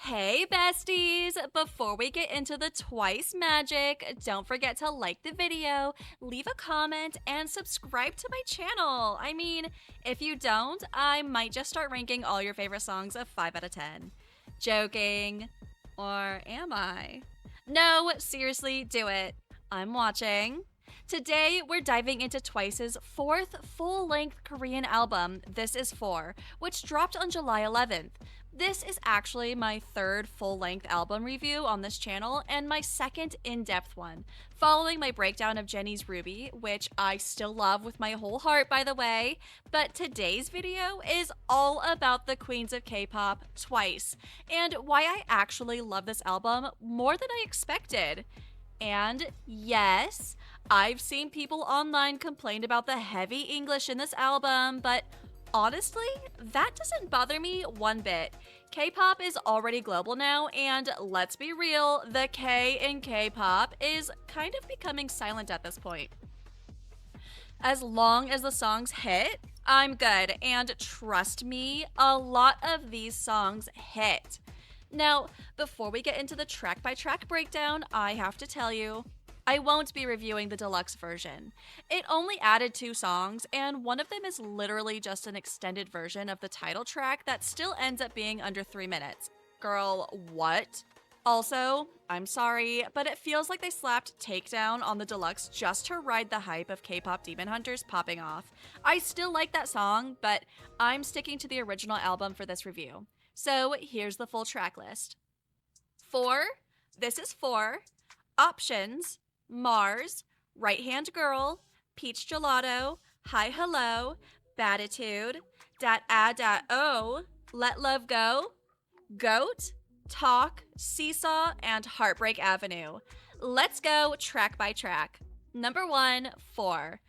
Hey besties! Before we get into the twice magic, don't forget to like the video, leave a comment, and subscribe to my channel. If you don't, I might just start ranking all your favorite songs a 5 out of 10. Joking. Or am I? No, seriously, do it. I'm watching. Today, we're diving into Twice's fourth full-length Korean album, This Is 4, which dropped on July 11th. This is actually my third full-length album review on this channel and my second in-depth one, following my breakdown of Jennie's Ruby, which I still love with my whole heart by the way, but today's video is all about the queens of K-pop, Twice, and why I actually love this album more than I expected. And yes, I've seen people online complain about the heavy English in this album, but honestly, that doesn't bother me one bit. K-pop is already global now, and let's be real, the K in K-pop is kind of becoming silent at this point. As long as the songs hit, I'm good, and trust me, a lot of these songs hit. Now, before we get into the track-by-track breakdown, I have to tell you, I won't be reviewing the deluxe version. It only added 2 songs, and one of them is literally just an extended version of the title track that still ends up being under 3 minutes. Girl, what? Also, I'm sorry, but it feels like they slapped Takedown on the deluxe just to ride the hype of K-pop Demon Hunters popping off. I still like that song, but I'm sticking to the original album for this review. So here's the full track list. 4, This Is 4, Options, Mars, Right Hand Girl, Peach Gelato, Hi Hello, Battitude, Dat-A-Dat-O, Let Love Go, Goat, Talk, Seesaw, and Heartbreak Avenue. Let's go track by track. Number 1, 4.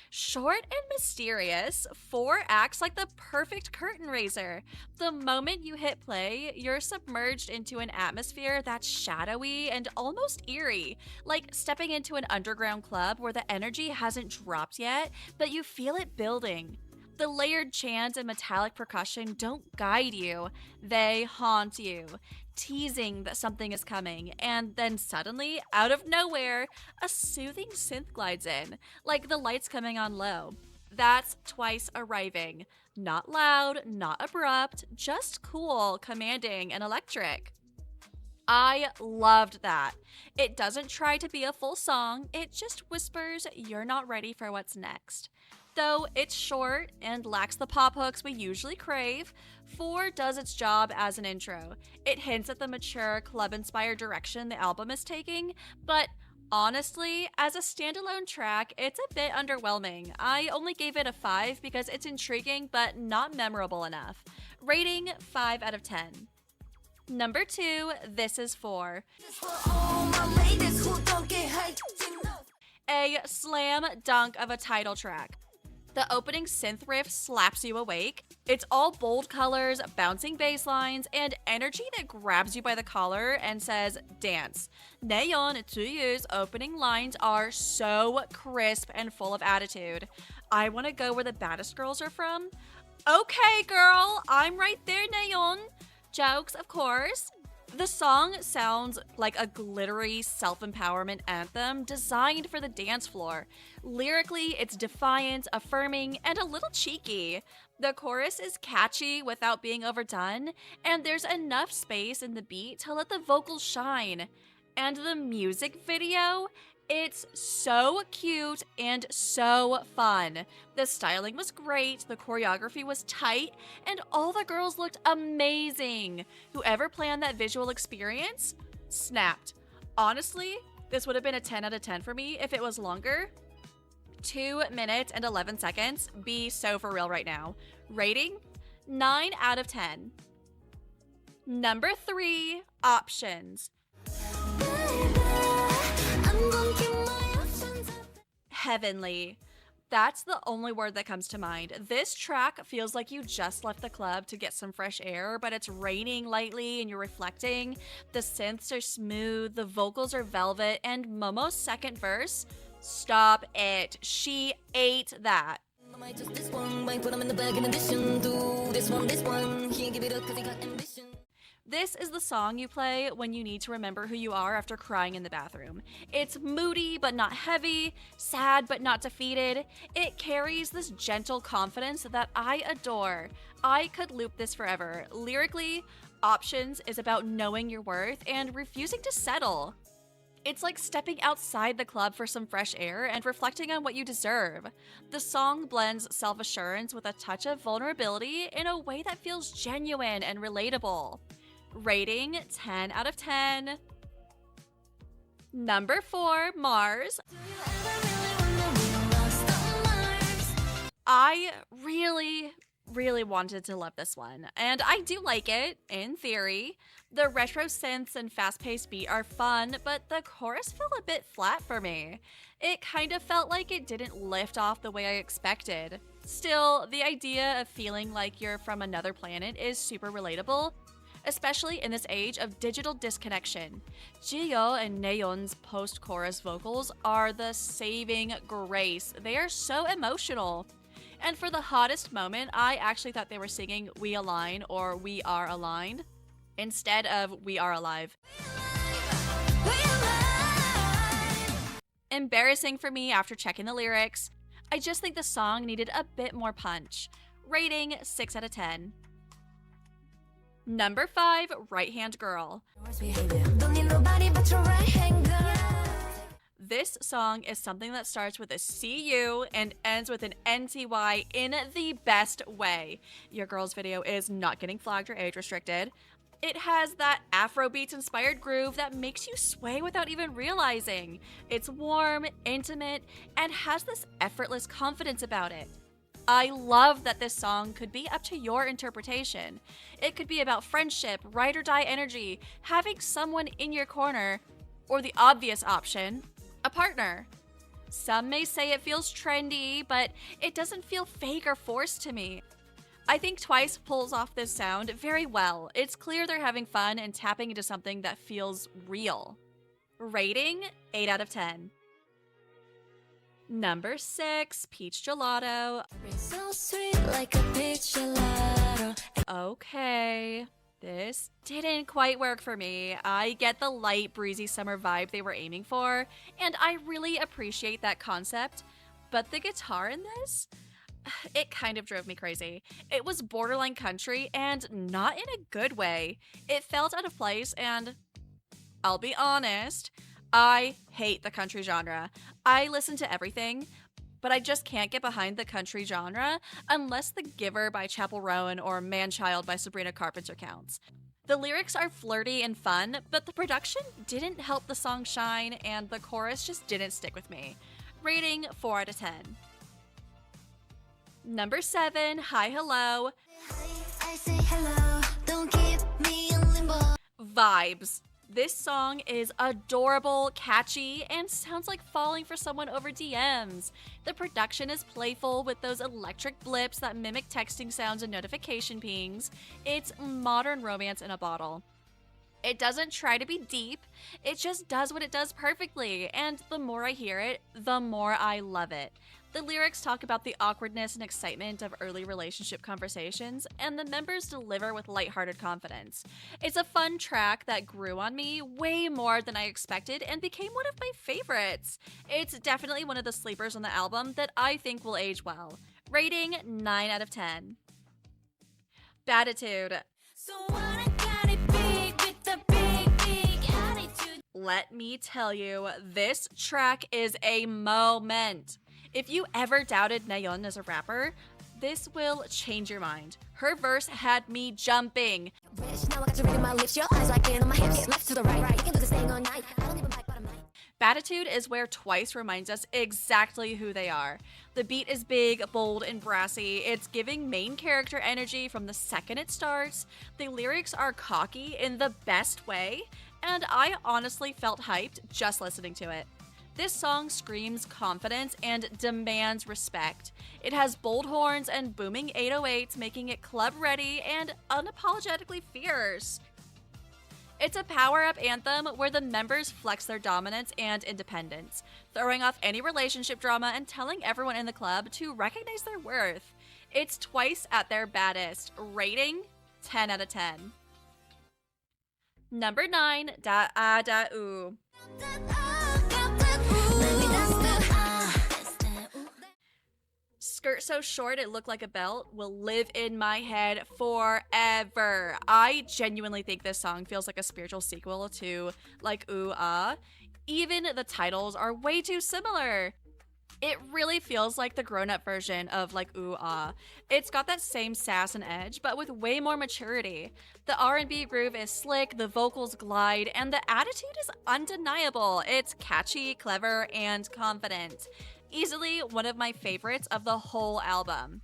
Short and mysterious, 4 acts like the perfect curtain raiser. The moment you hit play, you're submerged into an atmosphere that's shadowy and almost eerie, like stepping into an underground club where the energy hasn't dropped yet, but you feel it building. The layered chants and metallic percussion don't guide you, they haunt you, teasing that something is coming, and then suddenly, out of nowhere, a soothing synth glides in, like the lights coming on low. That's Twice arriving. Not loud, not abrupt, just cool, commanding, and electric. I loved that. It doesn't try to be a full song, it just whispers, "You're not ready for what's next." Though it's short and lacks the pop hooks we usually crave, 4 does its job as an intro. It hints at the mature, club-inspired direction the album is taking, but honestly, as a standalone track, it's a bit underwhelming. I only gave it a 5 because it's intriguing but not memorable enough. Rating 5 out of 10. Number 2, This Is 4. A slam dunk of a title track. The opening synth riff slaps you awake. It's all bold colors, bouncing bass lines, and energy that grabs you by the collar and says, dance. Nayeon 2U's opening lines are so crisp and full of attitude. I want to go where the baddest girls are from. Okay, girl, I'm right there, Nayeon. Jokes, of course. The song sounds like a glittery self-empowerment anthem designed for the dance floor. Lyrically, it's defiant, affirming, and a little cheeky. The chorus is catchy without being overdone, and there's enough space in the beat to let the vocals shine. And the music video? It's so cute and so fun. The styling was great, the choreography was tight, and all the girls looked amazing. Whoever planned that visual experience snapped. Honestly, this would have been a 10 out of 10 for me if it was longer. 2 minutes and 11 seconds. Be so for real right now. Rating? 9 out of 10. Number 3, Options. Heavenly. That's the only word that comes to mind. This track feels like you just left the club to get some fresh air, but it's raining lightly and you're reflecting. The synths are smooth, the vocals are velvet, and Momo's second verse, stop it. She ate that. This is the song you play when you need to remember who you are after crying in the bathroom. It's moody but not heavy, sad but not defeated. It carries this gentle confidence that I adore. I could loop this forever. Lyrically, Options is about knowing your worth and refusing to settle. It's like stepping outside the club for some fresh air and reflecting on what you deserve. The song blends self-assurance with a touch of vulnerability in a way that feels genuine and relatable. Rating 10 out of 10. Number 4, Mars. I really wanted to love this one, and I do like it, in theory. The retro synths and fast-paced beat are fun, but the chorus fell a bit flat for me. It kind of felt like it didn't lift off the way I expected. Still, the idea of feeling like you're from another planet is super relatable, especially in this age of digital disconnection. Jiyo and Nayeon's post-chorus vocals are the saving grace. They are so emotional. And for the hottest moment, I actually thought they were singing We Align or We Are Aligned instead of We Are Alive. Embarrassing for me after checking the lyrics. I just think the song needed a bit more punch. Rating 6 out of 10. Number 5, Right Hand Girl. This song is something that starts with a CU and ends with an NTY in the best way. Your girl's video is not getting flagged or age restricted. It has that afrobeats inspired groove that makes you sway without even realizing. It's warm, intimate, and has this effortless confidence about it. I love that this song could be up to your interpretation. It could be about friendship, ride or die energy, having someone in your corner, or the obvious option, a partner. Some may say it feels trendy, but it doesn't feel fake or forced to me. I think Twice pulls off this sound very well. It's clear they're having fun and tapping into something that feels real. Rating 8 out of 10. Number 6, Peach Gelato. So sweet like a peach gelato. Okay, this didn't quite work for me. I get the light, breezy summer vibe they were aiming for, and I really appreciate that concept, but the guitar in this, it kind of drove me crazy. It was borderline country and not in a good way. It felt out of place, and I'll be honest, I hate the country genre. I listen to everything, but I just can't get behind the country genre unless The Giver by Chappell Rowan or Man-Child by Sabrina Carpenter counts. The lyrics are flirty and fun, but the production didn't help the song shine, and the chorus just didn't stick with me. Rating 4 out of 10. Number 7, Hi Hello. I say hello, don't keep me in limbo. Vibes. This song is adorable, catchy, and sounds like falling for someone over DMs. The production is playful with those electric blips that mimic texting sounds and notification pings. It's modern romance in a bottle. It doesn't try to be deep, it just does what it does perfectly, and the more I hear it, the more I love it. The lyrics talk about the awkwardness and excitement of early relationship conversations, and the members deliver with lighthearted confidence. It's a fun track that grew on me way more than I expected and became one of my favorites. It's definitely one of the sleepers on the album that I think will age well. Rating 9 out of 10. Battitude. So wanna got it big with the big attitude. Let me tell you, this track is a moment. If you ever doubted Nayeon as a rapper, this will change your mind. Her verse had me jumping. Now I got you reading my lips, your eyes like on my hips, left to the right. You can do this thing all night. I don't even like bottom line. Battitude is where Twice reminds us exactly who they are. The beat is big, bold, and brassy. It's giving main character energy from the second it starts. The lyrics are cocky in the best way, and I honestly felt hyped just listening to it. This song screams confidence and demands respect. It has bold horns and booming 808s, making it club ready and unapologetically fierce. It's a power-up anthem where the members flex their dominance and independence, throwing off any relationship drama and telling everyone in the club to recognize their worth. It's Twice at their baddest. Rating 10 out of 10. Number 9, Da Ah Da Oo. Skirt so short it looked like a belt will live in my head forever. I genuinely think this song feels like a spiritual sequel to like Ooh Ah. Even the titles are way too similar. It really feels like the grown-up version of like Ooh Ah. It's got that same sass and edge, but with way more maturity. The R&B groove is slick, the vocals glide, and the attitude is undeniable. It's catchy, clever, and confident. Easily one of my favorites of the whole album.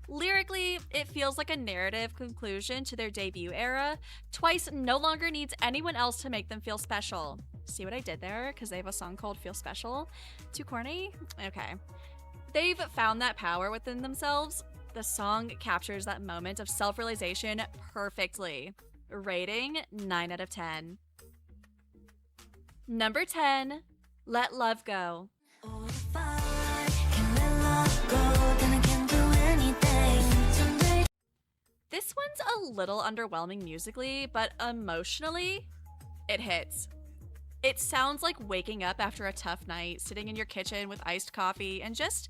Lyrically, it feels like a narrative conclusion to their debut era. Twice no longer needs anyone else to make them feel special. See what I did there? Because they have a song called Feel Special. Too corny? Okay. They've found that power within themselves. The song captures that moment of self-realization perfectly. Rating 9 out of 10. Number 10, Let Love Go. This one's a little underwhelming musically, but emotionally, it hits. It sounds like waking up after a tough night, sitting in your kitchen with iced coffee, and just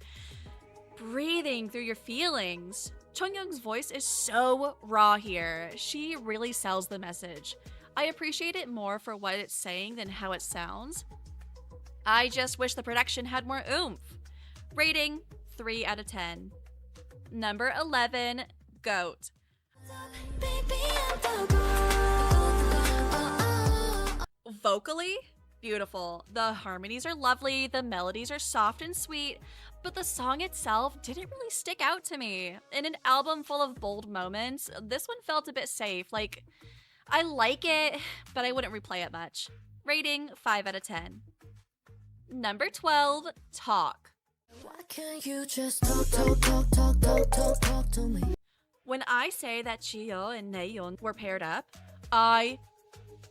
breathing through your feelings. Chungyoung's voice is so raw here. She really sells the message. I appreciate it more for what it's saying than how it sounds. I just wish the production had more oomph. Rating 3 out of 10. Number 11, Goat. Vocally, beautiful. The harmonies are lovely, the melodies are soft and sweet, but the song itself didn't really stick out to me. In an album full of bold moments, this one felt a bit safe. Like, I like it, but I wouldn't replay it much. Rating 5 out of 10. Number 12, Talk. Why can't you just talk to me? When I say that Chihyo and Naeun were paired up, I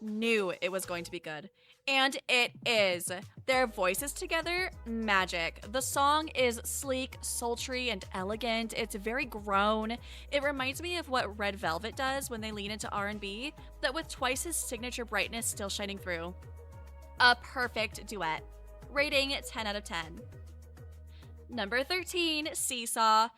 knew it was going to be good. And it is. Their voices together, magic. The song is sleek, sultry, and elegant. It's very grown. It reminds me of what Red Velvet does when they lean into R&B, but with Twice's signature brightness still shining through. A perfect duet. Rating 10 out of 10. Number 13, Seesaw.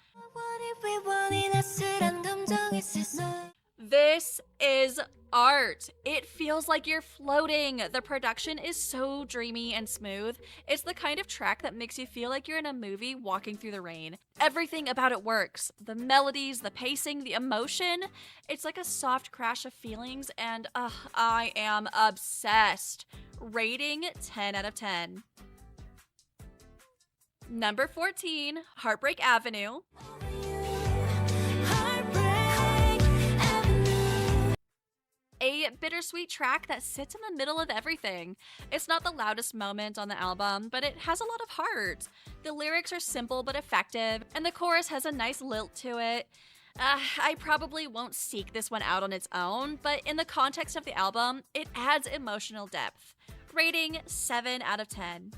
This is art. It feels like you're floating. The production is so dreamy and smooth. It's the kind of track that makes you feel like you're in a movie walking through the rain. Everything about it works. The melodies, the pacing, the emotion. It's like a soft crash of feelings, and I am obsessed. Rating 10 out of 10. Number 14, Heartbreak Avenue. A bittersweet track that sits in the middle of everything. It's not the loudest moment on the album, but it has a lot of heart. The lyrics are simple but effective, and the chorus has a nice lilt to it. I probably won't seek this one out on its own, but in the context of the album, it adds emotional depth. Rating 7 out of 10.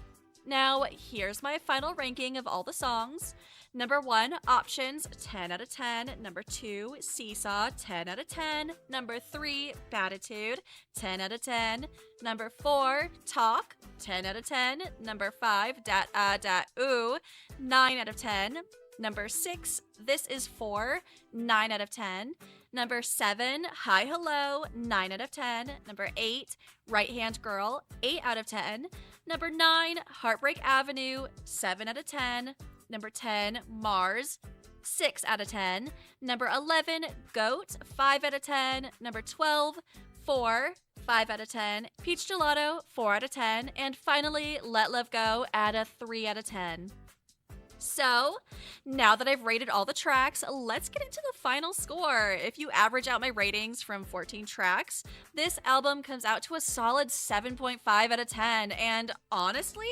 Now, here's my final ranking of all the songs. Number 1, Options, 10 out of 10. Number 2, Seesaw, 10 out of 10. Number 3, Battitude, 10 out of 10. Number 4, Talk, 10 out of 10. Number 5, Dat Ah Dat Ooh, 9 out of 10. Number 6, This Is 4, 9 out of 10. Number 7, Hi Hello, 9 out of 10. Number 8, Right Hand Girl, 8 out of 10. Number 9, Heartbreak Avenue, 7 out of 10. Number 10, Mars, 6 out of 10. Number 11, Goat, 5 out of 10. Number 12, 4, 5 out of 10. Peach Gelato, 4 out of 10. And finally, Let Love Go at a 3 out of 10. So, now that I've rated all the tracks, let's get into the final score. If you average out my ratings from 14 tracks, this album comes out to a solid 7.5 out of 10, and honestly,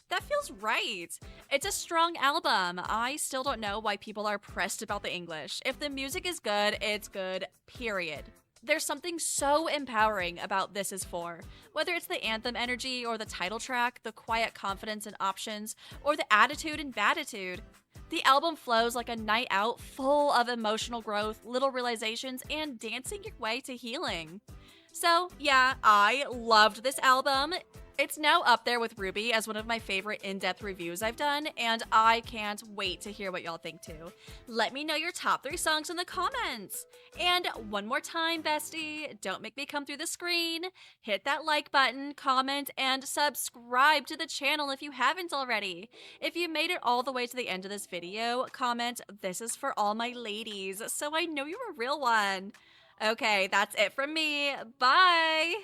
that feels right. It's a strong album. I still don't know why people are pressed about the English. If the music is good, it's good, period. There's something so empowering about This Is For. Whether it's the anthem energy or the title track, the quiet confidence in options, or the attitude in Battitude. The album flows like a night out full of emotional growth, little realizations, and dancing your way to healing. So, yeah, I loved this album. It's now up there with Ruby as one of my favorite in-depth reviews I've done, and I can't wait to hear what y'all think too. Let me know your top 3 songs in the comments. And one more time, bestie, don't make me come through the screen. Hit that like button, comment, and subscribe to the channel if you haven't already. If you made it all the way to the end of this video, comment, "This is for all my ladies," so I know you're a real one. Okay, that's it from me. Bye!